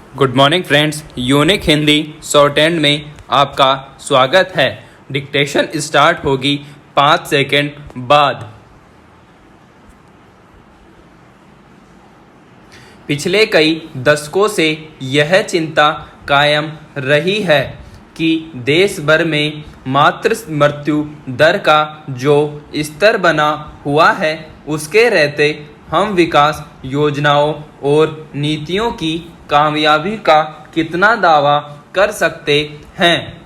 Good morning friends, unique Hindi short hand में आपका स्वागत है। डिक्टेशन स्टार्ट होगी 5 सेकंड बाद। पिछले कई दशकों से यह चिंता कायम रही है कि देश भर में मातृ मृत्यु दर का जो स्तर बना हुआ है, उसके रहते हम विकास योजनाओं और नीतियों की कामयाबी का कितना दावा कर सकते हैं।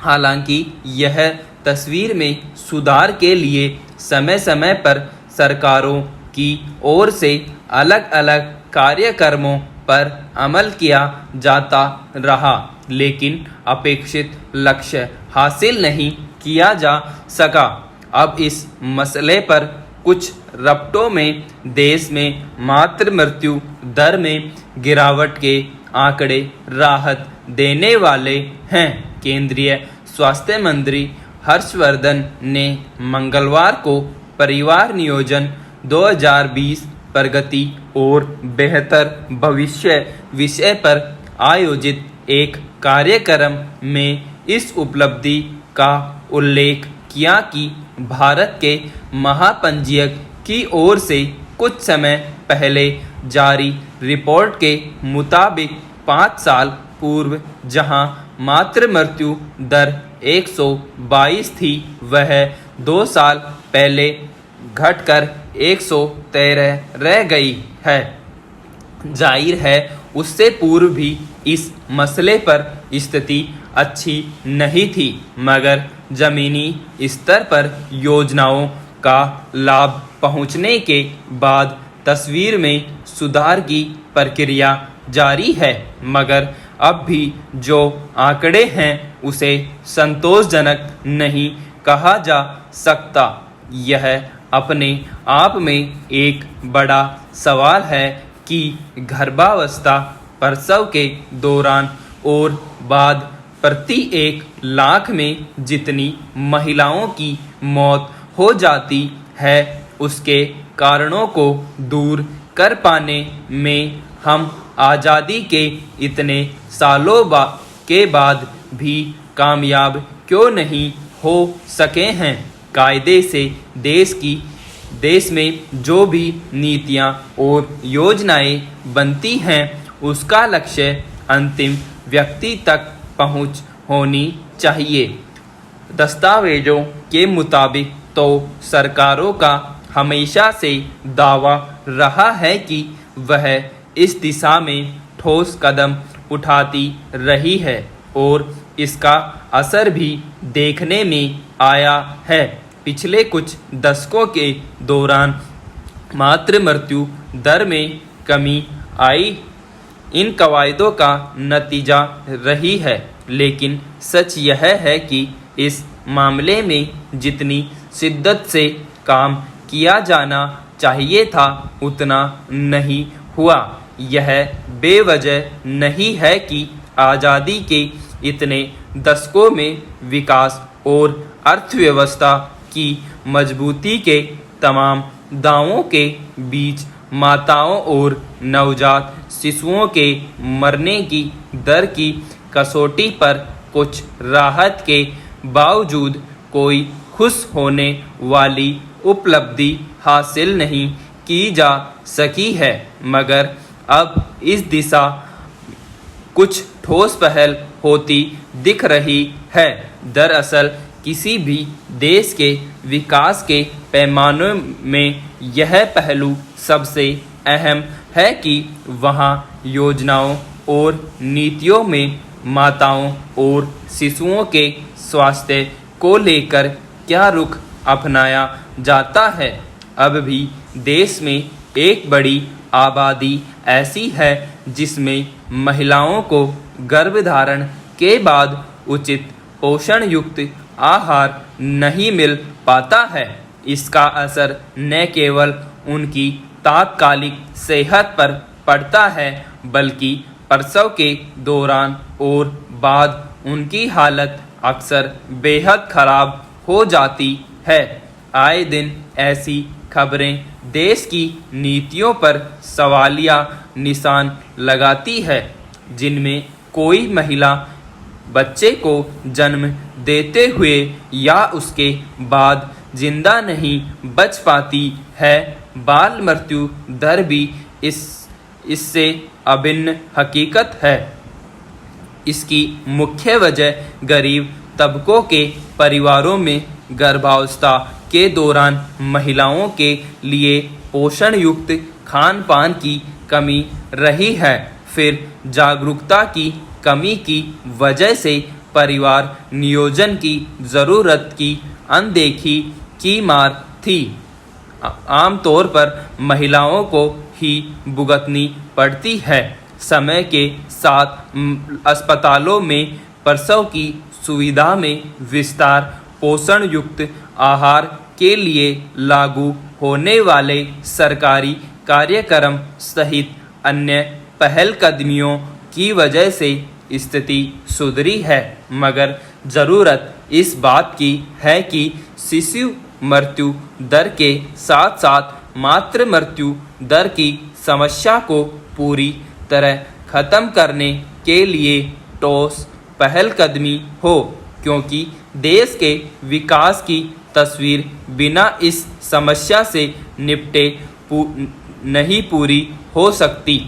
हालांकि यह तस्वीर में सुधार के लिए समय समय पर सरकारों की ओर से अलग अलग कार्यक्रमों पर अमल किया जाता रहा, लेकिन अपेक्षित लक्ष्य हासिल नहीं किया जा सका। अब इस मसले पर कुछ रफ्तों में देश में मातृ मृत्यु दर में गिरावट के आंकड़े राहत देने वाले हैं। केंद्रीय स्वास्थ्य मंत्री हर्षवर्धन ने मंगलवार को परिवार नियोजन 2020 प्रगति और बेहतर भविष्य विषय पर आयोजित एक कार्यक्रम में इस उपलब्धि का उल्लेख किया कि भारत के महापंजीयक की ओर से कुछ समय पहले जारी रिपोर्ट के मुताबिक 5 साल पूर्व जहां मातृ मृत्यु दर 122 थी, वह 2 साल पहले घटकर 113 रह गई है। जाहिर है उससे पूर्व भी इस मसले पर स्थिति अच्छी नहीं थी, मगर जमीनी स्तर पर योजनाओं का लाभ पहुंचने के बाद तस्वीर में सुधार की प्रक्रिया जारी है। मगर अब भी जो आंकड़े हैं उसे संतोषजनक नहीं कहा जा सकता। यह अपने आप में एक बड़ा सवाल है कि गर्भावस्था, प्रसव के दौरान और बाद प्रति 1 लाख में जितनी महिलाओं की मौत हो जाती है, उसके कारणों को दूर कर पाने में हम आज़ादी के इतने सालों के बाद भी कामयाब क्यों नहीं हो सके हैं। कायदे से देश में जो भी नीतियां और योजनाएं बनती हैं, उसका लक्ष्य अंतिम व्यक्ति तक पहुंच होनी चाहिए। दस्तावेजों के मुताबिक तो सरकारों का हमेशा से दावा रहा है कि वह इस दिशा में ठोस कदम उठाती रही है और इसका असर भी देखने में आया है। पिछले कुछ दशकों के दौरान मातृ मृत्यु दर में कमी आई इन कवायदों का नतीजा रही है, लेकिन सच यह है कि इस मामले में जितनी शिद्दत से काम किया जाना चाहिए था, उतना नहीं हुआ। यह बेवजह नहीं है कि आज़ादी के इतने दशकों में विकास और अर्थव्यवस्था की मजबूती के तमाम दावों के बीच माताओं और नवजात शिशुओं के मरने की दर की कसौटी पर कुछ राहत के बावजूद कोई खुश होने वाली उपलब्धि हासिल नहीं की जा सकी है। मगर अब इस दिशा कुछ ठोस पहल होती दिख रही है। दरअसल किसी भी देश के विकास के पैमाने में यह पहलू सबसे अहम है कि वहाँ योजनाओं और नीतियों में माताओं और शिशुओं के स्वास्थ्य को लेकर क्या रुख अपनाया जाता है। अब भी देश में एक बड़ी आबादी ऐसी है जिसमें महिलाओं को गर्भधारण के बाद उचित पोषण युक्त आहार नहीं मिल पाता है। इसका असर न केवल उनकी तात्कालिक सेहत पर पड़ता है, बल्कि प्रसव के दौरान और बाद उनकी हालत अक्सर बेहद खराब हो जाती है। आए दिन ऐसी खबरें देश की नीतियों पर सवालिया निशान लगाती है। जिनमें कोई महिला बच्चे को जन्म देते हुए या उसके बाद जिंदा नहीं बच पाती है। बाल मृत्यु दर भी इससे अभिन्न हकीकत है। इसकी मुख्य वजह गरीब तबकों के परिवारों में गर्भावस्था के दौरान महिलाओं के लिए पोषण युक्त खान पान की कमी रही है। फिर जागरूकता की कमी की वजह से परिवार नियोजन की ज़रूरत की अनदेखी की मार थी। आमतौर पर महिलाओं को ही भुगतनी पड़ती है। समय के साथ अस्पतालों में प्रसव की सुविधा में विस्तार, पोषण युक्त आहार के लिए लागू होने वाले सरकारी कार्यक्रम सहित अन्य पहलकदमियों की वजह से स्थिति सुधरी है। मगर ज़रूरत इस बात की है कि शिशु मृत्यु दर के साथ साथ मातृ मृत्यु दर की समस्या को पूरी तरह खत्म करने के लिए ठोस पहलकदमी हो, क्योंकि देश के विकास की तस्वीर बिना इस समस्या से निपटे नहीं पूरी हो सकती।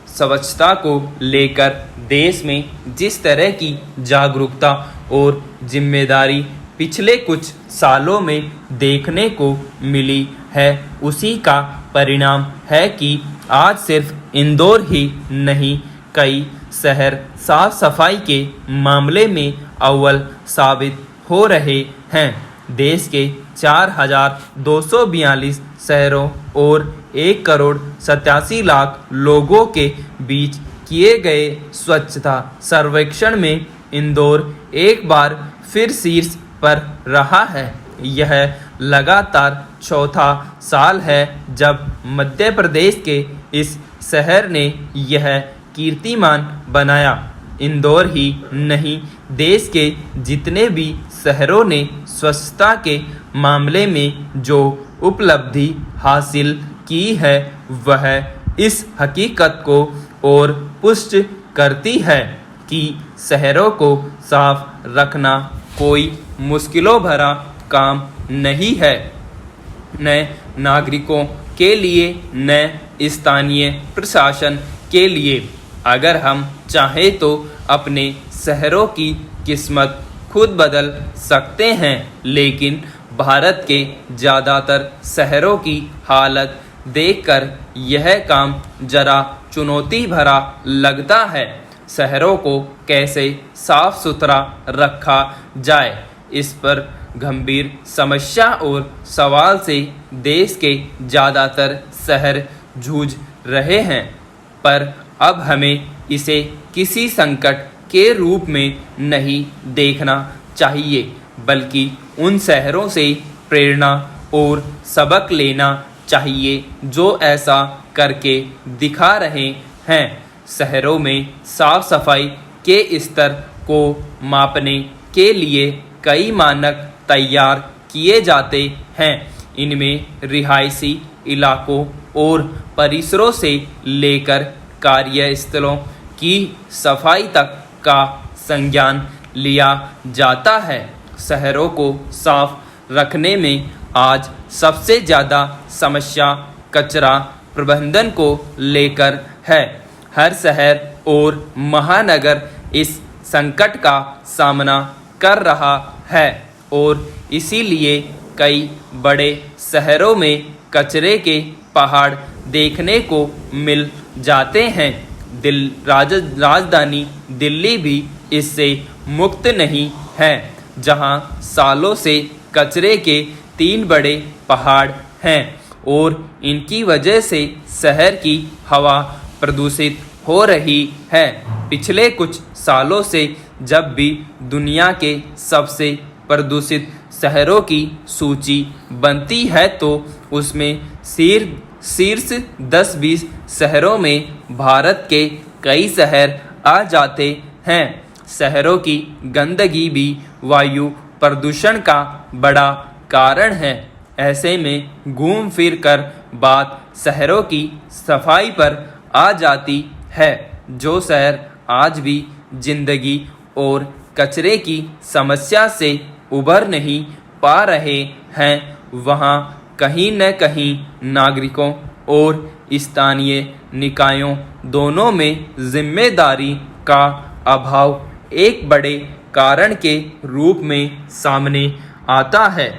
स्वच्छता को लेकर देश में जिस तरह की जागरूकता और जिम्मेदारी पिछले कुछ सालों में देखने को मिली है, उसी का परिणाम है कि आज सिर्फ इंदौर ही नहीं, कई शहर साफ सफाई के मामले में अव्वल साबित हो रहे हैं। देश के 4,242 शहरों और 1,87,00,000 लोगों के बीच किए गए स्वच्छता सर्वेक्षण में इंदौर एक बार फिर शीर्ष पर रहा है। यह लगातार चौथा साल है जब मध्य प्रदेश के इस शहर ने यह कीर्तिमान बनाया। इंदौर ही नहीं, देश के जितने भी शहरों ने स्वच्छता के मामले में जो उपलब्धि हासिल की है, वह इस हकीकत को और पुष्ट करती है कि शहरों को साफ रखना कोई मुश्किलों भरा काम नहीं है, न नागरिकों के लिए न स्थानीय प्रशासन के लिए। अगर हम चाहें तो अपने शहरों की किस्मत खुद बदल सकते हैं, लेकिन भारत के ज़्यादातर शहरों की हालत देखकर यह काम जरा चुनौती भरा लगता है। शहरों को कैसे साफ सुथरा रखा जाए, इस पर गंभीर समस्या और सवाल से देश के ज़्यादातर शहर जूझ रहे हैं। पर अब हमें इसे किसी संकट के रूप में नहीं देखना चाहिए, बल्कि उन शहरों से प्रेरणा और सबक लेना चाहिए जो ऐसा करके दिखा रहे हैं। शहरों में साफ सफाई के स्तर को मापने के लिए कई मानक तैयार किए जाते हैं। इनमें रिहायशी इलाकों और परिसरों से लेकर कार्यस्थलों की सफाई तक का संज्ञान लिया जाता है। शहरों को साफ रखने में आज सबसे ज़्यादा समस्या कचरा प्रबंधन को लेकर है। हर शहर और महानगर इस संकट का सामना कर रहा है और इसीलिए कई बड़े शहरों में कचरे के पहाड़ देखने को मिल जाते हैं। राजधानी दिल्ली भी इससे मुक्त नहीं है, जहां सालों से कचरे के 3 बड़े पहाड़ हैं और इनकी वजह से शहर की हवा प्रदूषित हो रही है। पिछले कुछ सालों से जब भी दुनिया के सबसे प्रदूषित शहरों की सूची बनती है तो उसमें शीर्ष 10-20 शहरों में भारत के कई शहर आ जाते हैं। शहरों की गंदगी भी वायु प्रदूषण का बड़ा कारण है। ऐसे में घूम फिर कर बात शहरों की सफाई पर आ जाती है। जो शहर आज भी जिंदगी और कचरे की समस्या से उबर नहीं पा रहे हैं, वहाँ कहीं न कहीं नागरिकों और स्थानीय निकायों दोनों में जिम्मेदारी का अभाव एक बड़े कारण के रूप में सामने आता है।